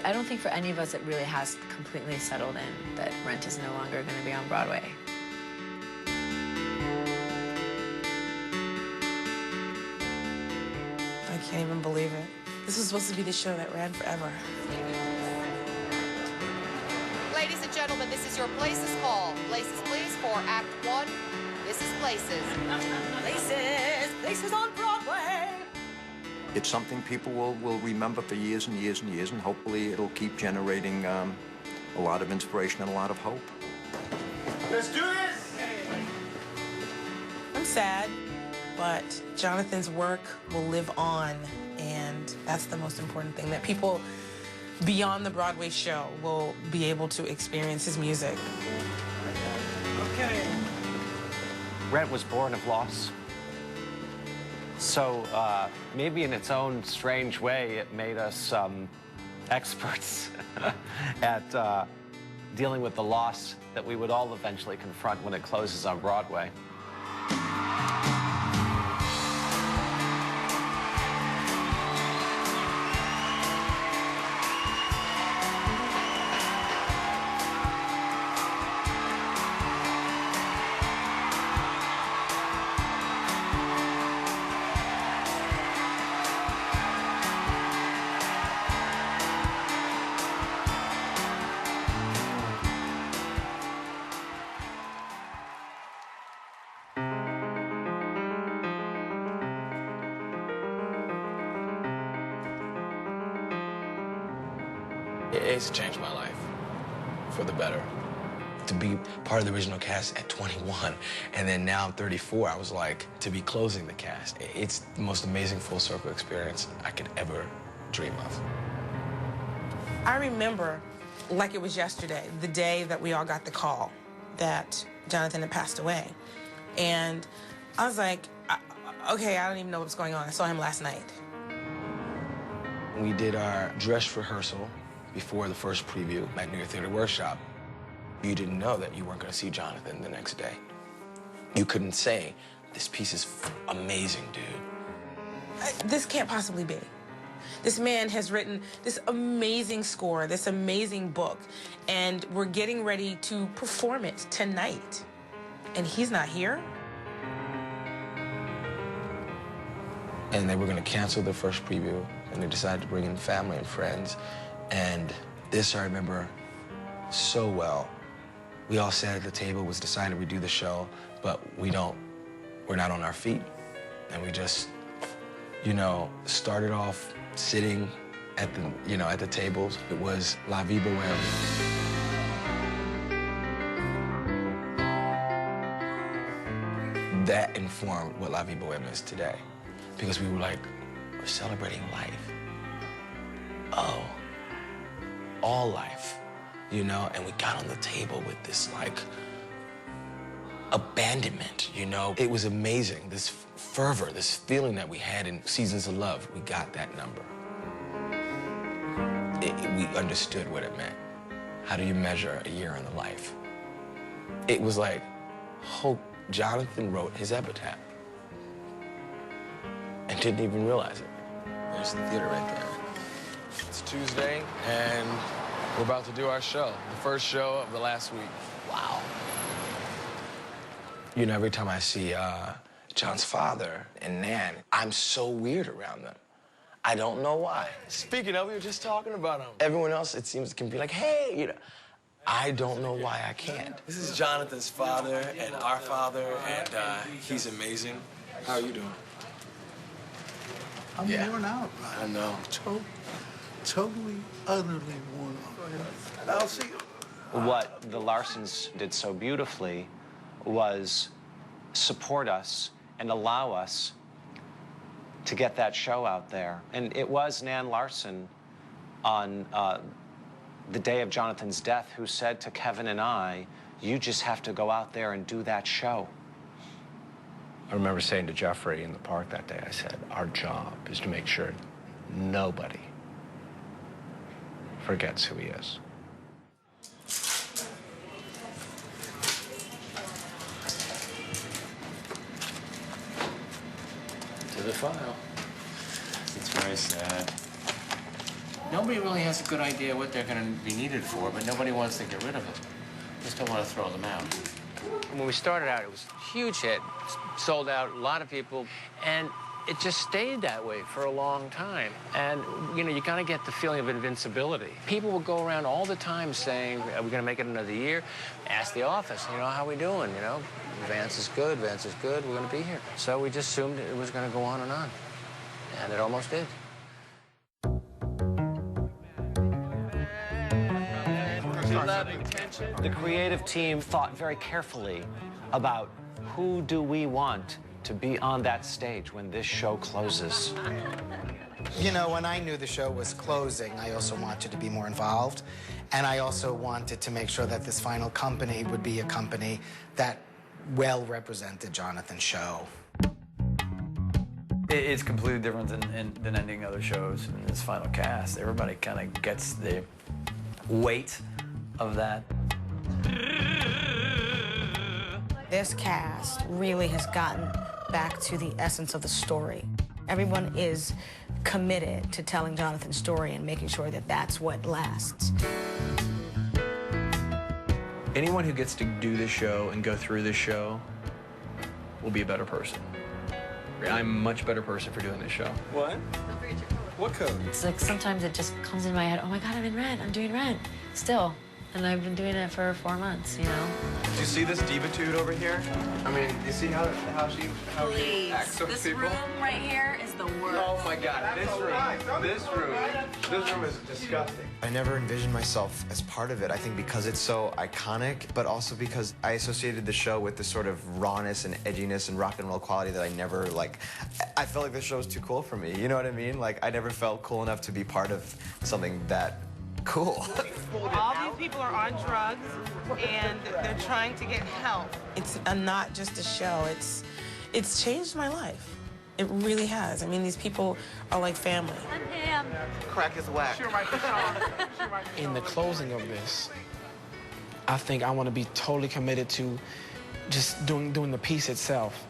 I don't think for any of us it really has completely settled in that Rent is no longer going to be on Broadway. I can't even believe it. This was supposed to be the show that ran forever. Ladies and gentlemen, this is your Places Hall. Places, please, for Act 1. This is Places. Places on Broadway. It's something people will remember for years and years and years, and hopefully it'll keep generating a lot of inspiration and a lot of hope. Let's do this! I'm sad, but Jonathan's work will live on, and that's the most important thing, that people beyond the Broadway show will be able to experience his music. Okay. Rent was born of loss. So maybe in its own strange way, it made us experts at dealing with the loss that we would all eventually confront when it closes on Broadway. It's changed my life for the better. To be part of the original cast at 21, and then now I'm 34, I was like, to be closing the cast, it's the most amazing full circle experience I could ever dream of. I remember, like it was yesterday, the day that we all got the call that Jonathan had passed away. And I was like, okay, I don't even know what's going on. I saw him last night. We did our dress rehearsal before the first preview at New York Theater Workshop. You didn't know that you weren't going to see Jonathan the next day. You couldn't say, this piece is amazing, dude. This can't possibly be. This man has written this amazing score, this amazing book, and we're getting ready to perform it tonight. And he's not here? And they were going to cancel the first preview, and they decided to bring in family and friends. And this I remember so well. We all sat at the table, it was decided we'd do the show, but we're not on our feet. And we just, started off sitting at the tables. It was La Vie Boheme. That informed what La Vie Boheme is today. Because we were like, we're celebrating life. Oh. All life, and we got on the table with this, abandonment, It was amazing, this fervor, this feeling that we had in Seasons of Love. We got that number. We understood what it meant. How do you measure a year in the life? It was like, Jonathan wrote his epitaph and didn't even realize it. There's the theater right there. It's Tuesday, and we're about to do our show, the first show of the last week. Wow. Every time I see John's father and Nan, I'm so weird around them. I don't know why. Speaking of, we were just talking about them. Everyone else, it seems, can be like, hey, I don't know why I can't. This is Jonathan's father and our father, and he's amazing. How are you doing? I'm worn out, Ryan. I know. Totally, utterly worn out. I'll see you. What the Larsons did so beautifully was support us and allow us to get that show out there. And it was Nan Larson on the day of Jonathan's death who said to Kevin and I, you just have to go out there and do that show. I remember saying to Jeffrey in the park that day, I said, our job is to make sure nobody forgets who he is. To the file. It's very sad. Nobody really has a good idea what they're going to be needed for, but nobody wants to get rid of them. Just don't want to throw them out. When we started out, it was a huge hit, sold out, a lot of people, and it just stayed that way for a long time. And, you know, you kind of get the feeling of invincibility. People would go around all the time saying, are we going to make it another year? Ask the office, you know, how we doing, you know? Vance is good, we're going to be here. So we just assumed it was going to go on. And it almost did. The creative team thought very carefully about who do we want to be on that stage when this show closes. You know, when I knew the show was closing, I also wanted to be more involved. And I also wanted to make sure that this final company would be a company that well represented Jonathan's show. It's completely different than ending other shows in this final cast. Everybody kind of gets the weight of that. This cast really has gotten back to the essence of the story. Everyone is committed to telling Jonathan's story and making sure that that's what lasts. Anyone who gets to do this show and go through this show will be a better person. I'm a much better person for doing this show. What? What code? It's like sometimes it just comes in my head, oh my God, I'm in Rent. I'm doing Rent still. And I've been doing it for 4 months, you know? Do you see this divitude over here? I mean, you see how she acts with This people? room right here is the worst. Oh my God, this room is disgusting. I never envisioned myself as part of it. I think because it's so iconic, but also because I associated the show with this sort of rawness and edginess and rock and roll quality that I never, like, I felt like this show was too cool for me. You know what I mean? Like, I never felt cool enough to be part of something that cool. All these people are on drugs, and they're trying to get help. It's not just a show. It's changed my life. It really has. I mean, these people are like family. I'm Pam. Crack is whack. In the closing of this, I think I want to be totally committed to just doing the piece itself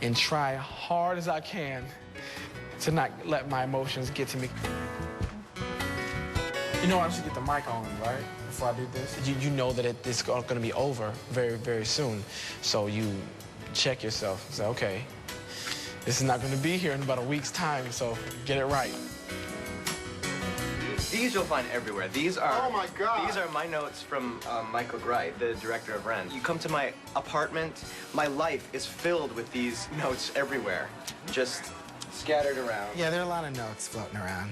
and try hard as I can to not let my emotions get to me. You know, I should get the mic on, right? Before I do this. You know that it's going to be over very, very soon. So you check yourself and say, okay, this is not going to be here in about a week's time, so get it right. These you'll find everywhere. These are Oh my God. These are my notes from Michael Wright, the director of Rent. You come to my apartment, my life is filled with these notes everywhere, just scattered around. Yeah, there are a lot of notes floating around.